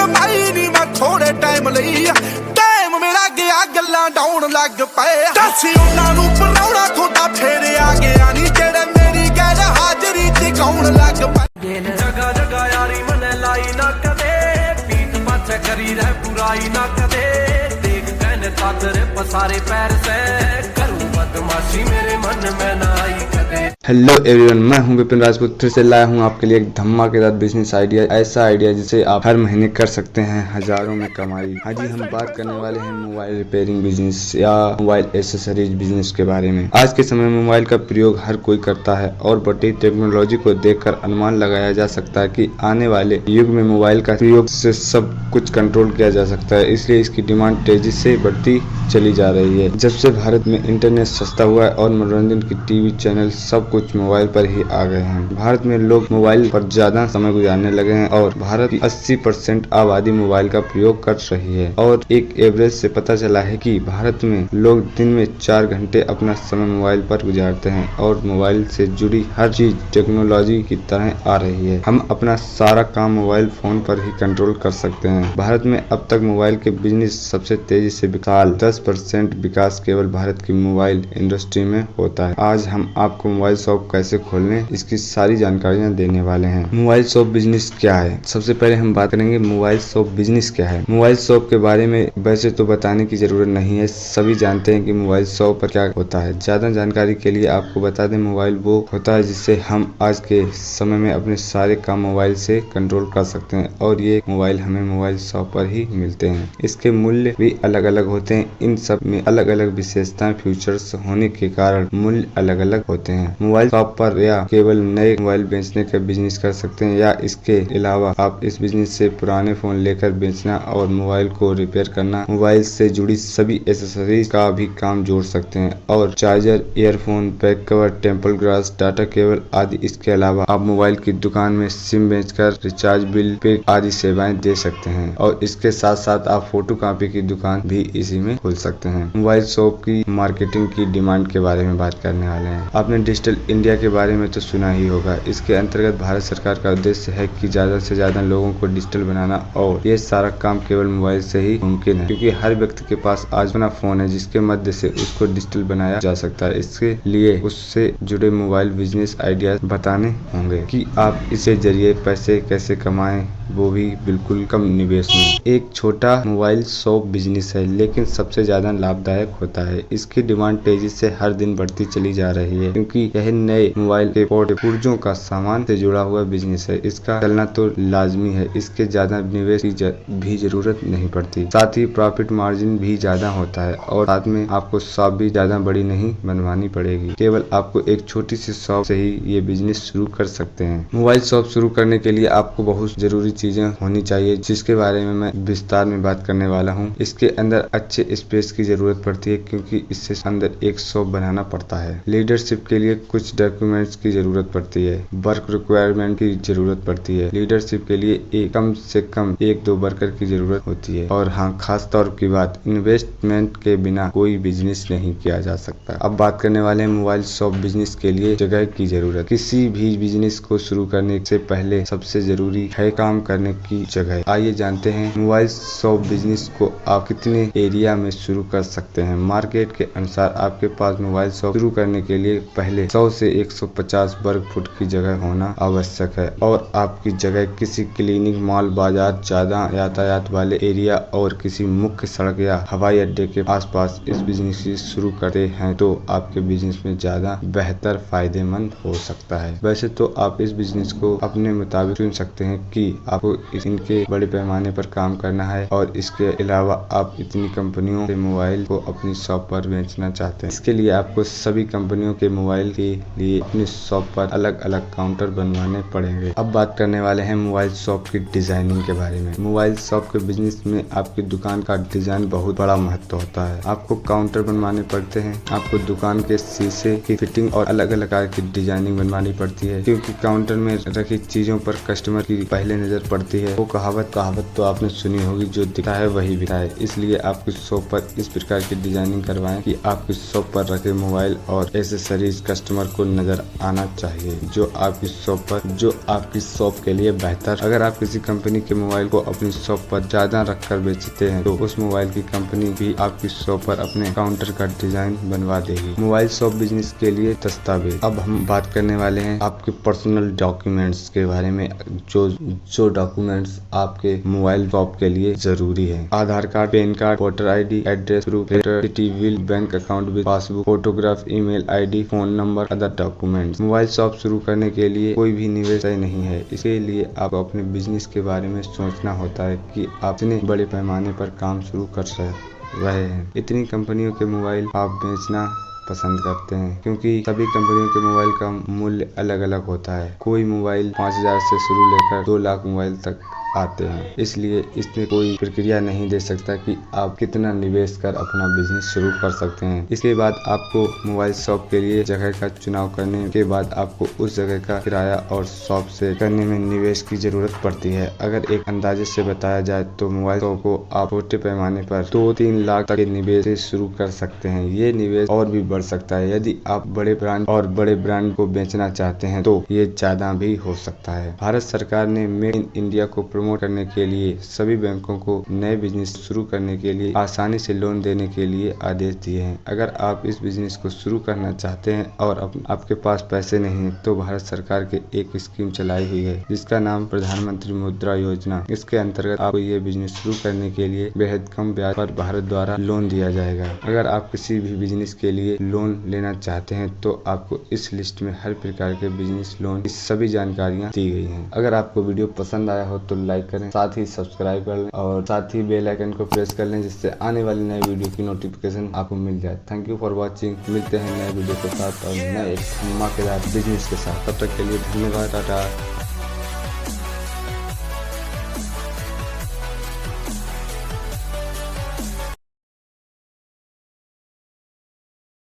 कमाई नहीं मैं थोड़े टाइम लई टाइम मेरा गया गल्लां डाउन लग पए दसी उन्हां नूं पराउणा थोड़ा फेर आ गया नी जेड़े मेरी गैर हाजरी ते कौन लग पए जगह जगह यारी मने लाई ना कदे पीठ पाछे करी रह बुराई ना कदे देख कहने तादरे पसारे पैर से करूं बदमाशी मेरे मन में ना आई कदे। हेलो एवरीवन, मैं हूं विपिन राजपूत। फिर से लाया हूं आपके लिए एक धमाकेदार बिजनेस आइडिया, ऐसा आइडिया जिसे आप हर महीने कर सकते हैं हजारों में कमाई। हाँ जी, हम बात करने वाले हैं मोबाइल रिपेयरिंग बिजनेस या मोबाइल एसेसरीज बिजनेस के बारे में। आज के समय में मोबाइल का प्रयोग हर कोई करता है और बढ़ती टेक्नोलॉजी को देखकर अनुमान लगाया जा सकता है कि आने वाले युग में मोबाइल का प्रयोग से सब कुछ कंट्रोल किया जा सकता है। इसलिए इसकी डिमांड तेजी से बढ़ती चली जा रही है। जब से भारत में इंटरनेट सस्ता हुआ है और मनोरंजन की टीवी चैनल सब कुछ मोबाइल पर ही आ गए हैं। भारत में लोग मोबाइल पर ज्यादा समय गुजारने लगे हैं और भारत की 80% आबादी मोबाइल का प्रयोग कर रही है। और एक एवरेज से पता चला है कि भारत में लोग दिन में 4 घंटे अपना समय मोबाइल पर गुजारते हैं और मोबाइल से जुड़ी हर चीज टेक्नोलॉजी की तरह आ रही है। हम अपना सारा काम मोबाइल फोन पर ही कंट्रोल कर सकते हैं। भारत में अब तक मोबाइल के बिजनेस सबसे तेजी से 10% विकास केवल भारत की मोबाइल इंडस्ट्री में होता है। आज हम आपको मोबाइल शॉप कैसे खोलने इसकी सारी जानकारियां देने वाले हैं। मोबाइल शॉप बिजनेस क्या है? सबसे पहले हम बात करेंगे मोबाइल शॉप बिजनेस क्या है। मोबाइल शॉप के बारे में वैसे तो बताने की जरूरत नहीं है, सभी जानते हैं कि मोबाइल शॉप पर क्या होता है। ज्यादा जानकारी के लिए आपको बता दें, मोबाइल वो होता है जिससे हम आज के समय में अपने सारे काम मोबाइल से कंट्रोल कर सकते हैं और ये मोबाइल हमें मोबाइल शॉप पर ही मिलते हैं। इसके मूल्य भी अलग अलग होते हैं। इन सब में अलग अलग विशेषताएं फीचर्स होने के कारण मूल्य अलग अलग होते हैं। मोबाइल शॉप पर या केवल नए मोबाइल बेचने का बिजनेस कर सकते हैं या इसके अलावा आप इस बिजनेस से पुराने फोन लेकर बेचना और मोबाइल को रिपेयर करना, मोबाइल से जुड़ी सभी एसेसरीज का भी काम जोड़ सकते हैं और charger, earphone, back cover, temple glass, data cable आदि। इसके अलावा आप मोबाइल की दुकान में सिम बेचकर रिचार्ज, बिल पे आदि सेवाएं दे सकते हैं और इसके साथ साथ आप फोटो कॉपी की दुकान भी इसी में खोल सकते हैं। मोबाइल शॉप की मार्केटिंग की डिमांड के बारे में बात करने वाले हैं। आपने डिजिटल इंडिया के बारे में तो सुना ही होगा। इसके अंतर्गत भारत सरकार का उद्देश्य है कि ज्यादा से ज्यादा लोगों को डिजिटल बनाना और ये सारा काम केवल मोबाइल से ही मुमकिन है, क्योंकि हर व्यक्ति के पास आज अपना फोन है जिसके मध्य से उसको डिजिटल बनाया जा सकता है। इसके लिए उससे जुड़े मोबाइल बिजनेस आइडिया बताने होंगे कि आप इसके जरिए पैसे कैसे कमाएं, वो भी बिल्कुल कम निवेश में। एक छोटा मोबाइल शॉप बिजनेस है लेकिन सबसे ज्यादा लाभदायक होता है। इसकी डिमांड तेजी से हर दिन बढ़ती चली जा रही है क्योंकि यह नए मोबाइल के पुर्जों का सामान से जुड़ा हुआ बिजनेस है। इसका चलना तो लाजमी है, इसके ज्यादा निवेश की भी जरूरत नहीं पड़ती। साथ ही प्रॉफिट मार्जिन भी ज्यादा होता है और साथ में आपको शॉप भी ज्यादा बड़ी नहीं बनवानी पड़ेगी। केवल आपको एक छोटी सी शॉप से ही ये बिजनेस शुरू कर सकते हैं। मोबाइल शॉप शुरू करने के लिए आपको बहुत जरूरी चीजें होनी चाहिए जिसके बारे में मैं विस्तार में बात करने वाला हूँ। इसके अंदर अच्छे स्पेस की जरूरत पड़ती है क्योंकि इससे अंदर एक शॉप बनाना पड़ता है। लीडरशिप के लिए कुछ डॉक्यूमेंट्स की जरूरत पड़ती है। वर्क रिक्वायरमेंट की जरूरत पड़ती है। लीडरशिप के लिए कम से कम 1-2 वर्कर की जरूरत होती है। और हाँ, खास तौर की बात, इन्वेस्टमेंट के बिना कोई बिजनेस नहीं किया जा सकता। अब बात करने वाले हैं मोबाइल शॉप बिजनेस के लिए जगह की जरूरत। किसी भी बिजनेस को शुरू करने से पहले सबसे जरूरी है काम करने की जगह। आइए जानते हैं मोबाइल शॉप बिजनेस को आप कितने एरिया में शुरू कर सकते हैं। मार्केट के अनुसार आपके पास मोबाइल शॉप शुरू करने के लिए पहले 100 से 150 वर्ग फुट की जगह होना आवश्यक है और आपकी जगह किसी क्लिनिक, मॉल, बाजार, ज्यादा यातायात वाले एरिया और किसी मुख्य सड़क या हवाई अड्डे के आसपास इस बिजनेस को शुरू करते हैं तो आपके बिजनेस में ज्यादा बेहतर फायदेमंद हो सकता है। वैसे तो आप इस बिजनेस को अपने मुताबिक चुन सकते हैं कि आपको इनके बड़े पैमाने पर काम करना है और इसके अलावा आप इतनी कंपनियों के मोबाइल को अपनी शॉप पर बेचना चाहते हैं। इसके लिए आपको सभी कंपनियों के मोबाइल के लिए अपनी शॉप पर अलग अलग काउंटर बनवाने पड़ेंगे। अब बात करने वाले हैं मोबाइल शॉप की डिजाइनिंग के बारे में। मोबाइल शॉप के बिजनेस में आपकी दुकान का डिजाइन बहुत बड़ा महत्व होता है। आपको काउंटर बनवाने पड़ते हैं, आपको दुकान के शीशे की फिटिंग और अलग अलग प्रकार की डिजाइनिंग बनवानी पड़ती है क्योंकि काउंटर में रखी चीजों पर कस्टमर की पहले नजर पड़ती है। वो कहावत तो आपने सुनी होगी, जो दिखता है वही बिकता है। इसलिए आपकी शॉप पर इस प्रकार की डिजाइनिंग करवाएं कि आपकी शॉप पर रखे मोबाइल और एसेसरीज कस्टमर कस्टमर को नजर आना चाहिए जो आपकी शॉप के लिए बेहतर। अगर आप किसी कंपनी के मोबाइल को अपनी शॉप पर ज्यादा रखकर बेचते हैं तो उस मोबाइल की कंपनी भी आपकी शॉप पर अपने काउंटर का डिजाइन बनवा देगी। मोबाइल शॉप बिजनेस के लिए दस्तावेज। अब हम बात करने वाले हैं आपके पर्सनल डॉक्यूमेंट्स के बारे में, जो डॉक्यूमेंट्स आपके मोबाइल शॉप के लिए जरूरी है। Aadhaar card, PAN card, voter ID, address proof, city bill, bank account bill, passbook, photograph, email ID, phone number, other documents. Mobile shop शुरू करने के लिए कोई भी निवेश नहीं है, इसके लिए आप अपने बिजनेस के बारे में सोचना होता है कि आप इतने बड़े पैमाने पर काम शुरू कर रहे हैं। इतनी कंपनियों के मोबाइल आप बेचना पसंद करते हैं क्योंकि सभी कंपनियों के मोबाइल का मूल्य अलग अलग होता है। कोई मोबाइल 5000 से शुरू लेकर 2 लाख मोबाइल तक आते हैं, इसलिए इसमें कोई प्रक्रिया नहीं दे सकता कि आप कितना निवेश कर अपना बिजनेस शुरू कर सकते हैं। इसके बाद आपको मोबाइल शॉप के लिए जगह का चुनाव करने के बाद आपको उस जगह का किराया और शॉप से करने में निवेश की जरूरत पड़ती है। अगर एक अंदाजे से बताया जाए तो मोबाइल शॉप को आप छोटे पैमाने पर 2-3 लाख तक के निवेश से शुरू कर सकते हैं। ये निवेश और भी बढ़ सकता है यदि आप बड़े ब्रांड को बेचना चाहते हैं तो ये ज्यादा भी हो सकता है। भारत सरकार ने मेड इन इंडिया को प्रमोट करने के लिए सभी बैंकों को नए बिजनेस शुरू करने के लिए आसानी से लोन देने के लिए आदेश दिए हैं। अगर आप इस बिजनेस को शुरू करना चाहते हैं और आपके पास पैसे नहीं है तो भारत सरकार के एक स्कीम चलाई हुई है जिसका नाम प्रधानमंत्री मुद्रा योजना। इसके अंतर्गत आपको ये बिजनेस शुरू करने के लिए बेहद कम ब्याज पर भारत द्वारा लोन दिया जाएगा। अगर आप किसी भी बिजनेस के लिए लोन लेना चाहते हैं तो आपको इस लिस्ट में हर प्रकार के बिजनेस लोन की सभी जानकारियाँ दी गई हैं। अगर आपको वीडियो पसंद आया हो तो लाइक करें, साथ ही सब्सक्राइब कर लें और साथ ही बेल आइकन को प्रेस कर लें जिससे आने वाली नई वीडियो की नोटिफिकेशन आपको मिल जाए। Thank you for watching. मिलते हैं नए वीडियो के साथ और नए धमाकेदार बिजनेस के साथ। तब तक के लिए धन्यवाद। टाटा।